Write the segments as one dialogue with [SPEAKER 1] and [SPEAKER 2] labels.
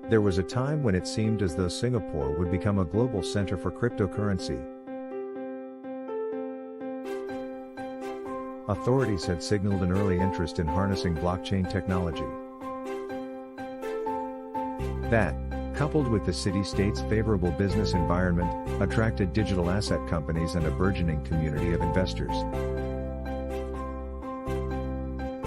[SPEAKER 1] There was a time when it seemed as though Singapore would become a global center for cryptocurrency. Authorities had signaled an early interest in harnessing blockchain technology. That, coupled with the city-state's favorable business environment, attracted digital asset companies and a burgeoning community of investors.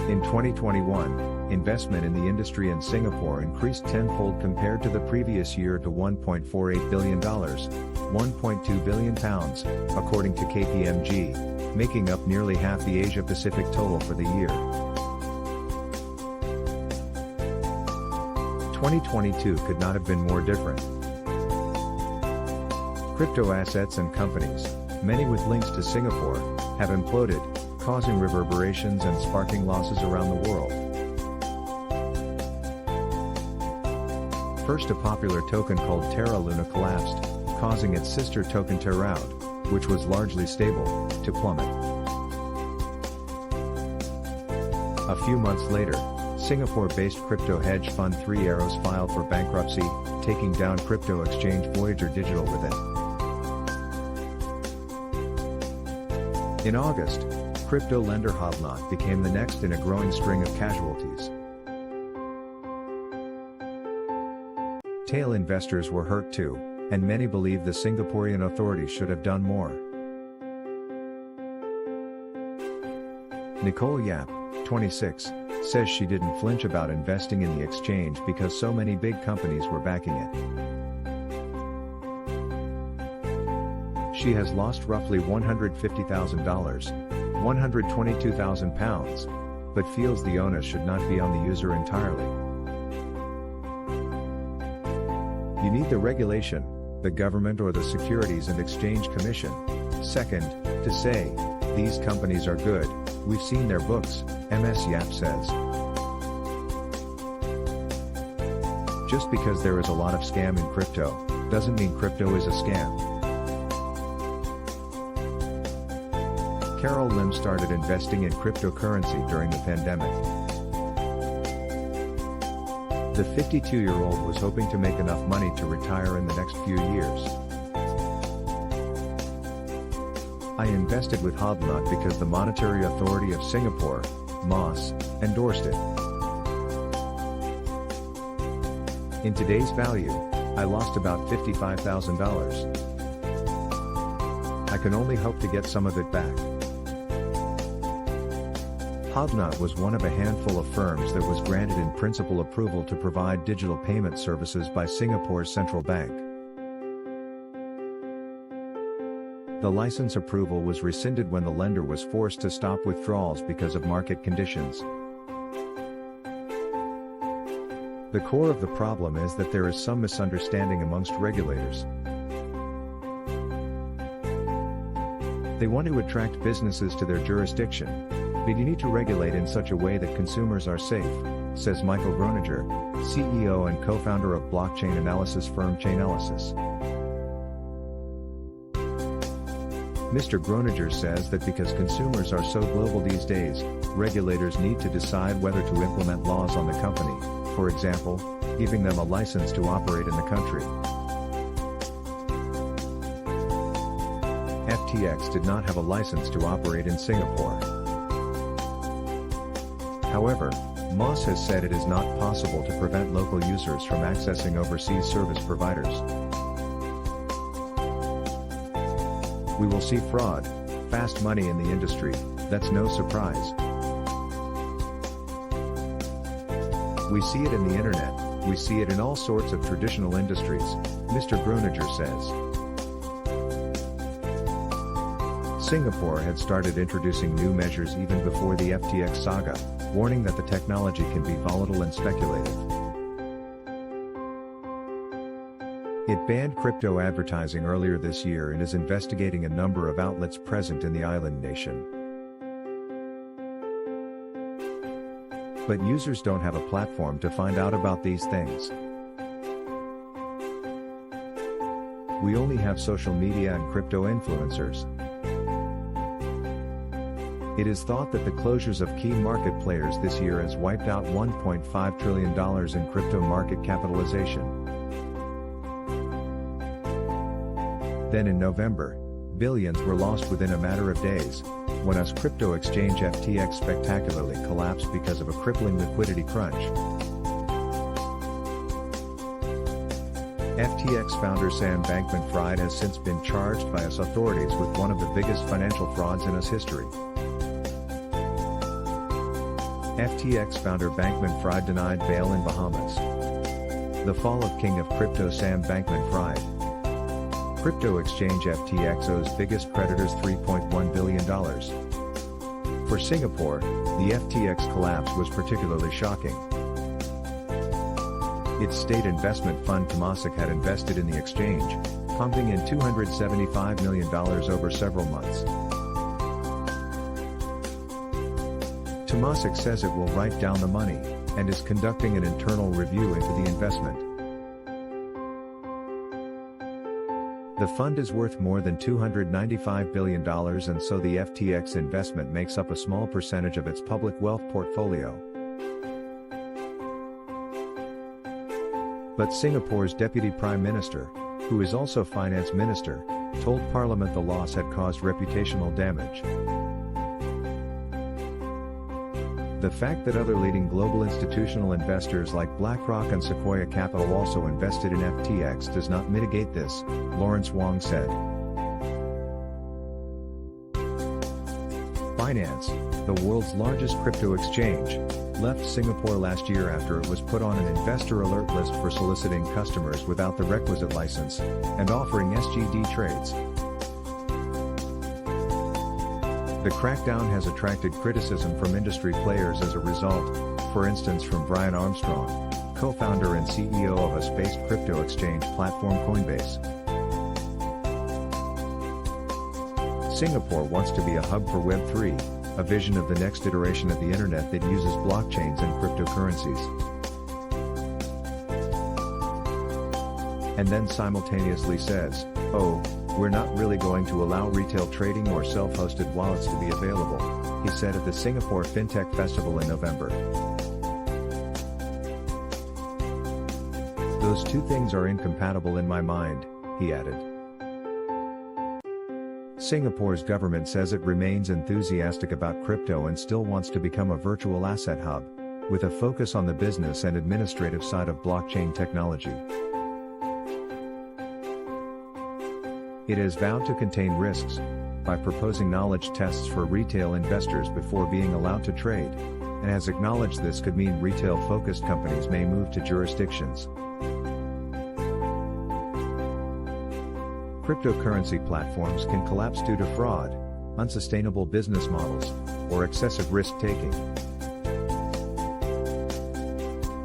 [SPEAKER 1] In 2021, investment in the industry in Singapore increased tenfold compared to the previous year to $1.48 billion, £1.2 billion, according to KPMG, making up nearly half the Asia-Pacific total for the year. 2022 could not have been more different. Crypto assets and companies, many with links to Singapore, have imploded, causing reverberations and sparking losses around the world. First, a popular token called Terra Luna collapsed, causing its sister token Terra, which was largely stable, to plummet. A few months later, Singapore-based crypto hedge fund Three Arrows filed for bankruptcy, taking down crypto exchange Voyager Digital with it. In August, crypto lender Hodlnaut became the next in a growing string of casualties. Tail investors were hurt too, and many believe the Singaporean authorities should have done more. Nicole Yap, 26, says she didn't flinch about investing in the exchange because so many big companies were backing it. She has lost roughly $150,000, £122,000, but feels the onus should not be on the user entirely. You need the regulation, the government or the Securities and Exchange Commission. Second, to say, these companies are good, we've seen their books, Ms. Yap says. Just because there is a lot of scam in crypto, doesn't mean crypto is a scam. Carol Lim started investing in cryptocurrency during the pandemic. The 52-year-old was hoping to make enough money to retire in the next few years. I invested with Hodlnaut because the Monetary Authority of Singapore, MAS, endorsed it. In today's value, I lost about $55,000. I can only hope to get some of it back. Hodlnaut was one of a handful of firms that was granted in principle approval to provide digital payment services by Singapore's central bank. The license approval was rescinded when the lender was forced to stop withdrawals because of market conditions. The core of the problem is that there is some misunderstanding amongst regulators. They want to attract businesses to their jurisdiction, but you need to regulate in such a way that consumers are safe, says Michael Groninger, CEO and co-founder of blockchain analysis firm Chainalysis. Mr. Groninger says that because consumers are so global these days, regulators need to decide whether to implement laws on the company, for example, giving them a license to operate in the country. FTX did not have a license to operate in Singapore. However, MAS has said it is not possible to prevent local users from accessing overseas service providers. We will see fraud, fast money in the industry, that's no surprise. We see it in the internet, we see it in all sorts of traditional industries, Mr. Groninger says. Singapore had started introducing new measures even before the FTX saga, warning that the technology can be volatile and speculative. It banned crypto advertising earlier this year and is investigating a number of outlets present in the island nation. But users don't have a platform to find out about these things. We only have social media and crypto influencers. It is thought that the closures of key market players this year has wiped out $1.5 trillion in crypto market capitalization. Then in November, billions were lost within a matter of days, when US crypto exchange FTX spectacularly collapsed because of a crippling liquidity crunch. FTX founder Sam Bankman-Fried has since been charged by US authorities with one of the biggest financial frauds in US history. FTX founder Bankman-Fried denied bail in Bahamas. The fall of king of crypto Sam Bankman-Fried. Crypto exchange FTX owes biggest creditors $3.1 billion. For Singapore, the FTX collapse was particularly shocking. Its state investment fund Temasek had invested in the exchange, pumping in $275 million over several months. Temasek says it will write down the money, and is conducting an internal review into the investment. The fund is worth more than $295 billion, and so the FTX investment makes up a small percentage of its public wealth portfolio. But Singapore's Deputy Prime Minister, who is also Finance Minister, told Parliament the loss had caused reputational damage. The fact that other leading global institutional investors like BlackRock and Sequoia Capital also invested in FTX does not mitigate this, Lawrence Wong said. Binance, the world's largest crypto exchange, left Singapore last year after it was put on an investor alert list for soliciting customers without the requisite license, and offering SGD trades. The crackdown has attracted criticism from industry players as a result, for instance from Brian Armstrong, co-founder and CEO of US-based crypto exchange platform Coinbase. Singapore wants to be a hub for Web3, a vision of the next iteration of the internet that uses blockchains and cryptocurrencies. And then simultaneously says, "Oh, we're not really going to allow retail trading or self-hosted wallets to be available," he said at the Singapore FinTech Festival in November. "Those two things are incompatible in my mind," he added. Singapore's government says it remains enthusiastic about crypto and still wants to become a virtual asset hub, with a focus on the business and administrative side of blockchain technology. It has vowed to contain risks by proposing knowledge tests for retail investors before being allowed to trade, and has acknowledged this could mean retail-focused companies may move to jurisdictions. Cryptocurrency platforms can collapse due to fraud, unsustainable business models, or excessive risk-taking.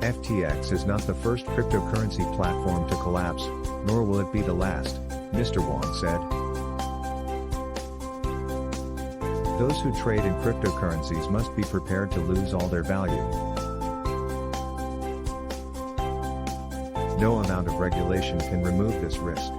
[SPEAKER 1] FTX is not the first cryptocurrency platform to collapse, nor will it be the last, Mr. Wong said. Those who trade in cryptocurrencies must be prepared to lose all their value. No amount of regulation can remove this risk.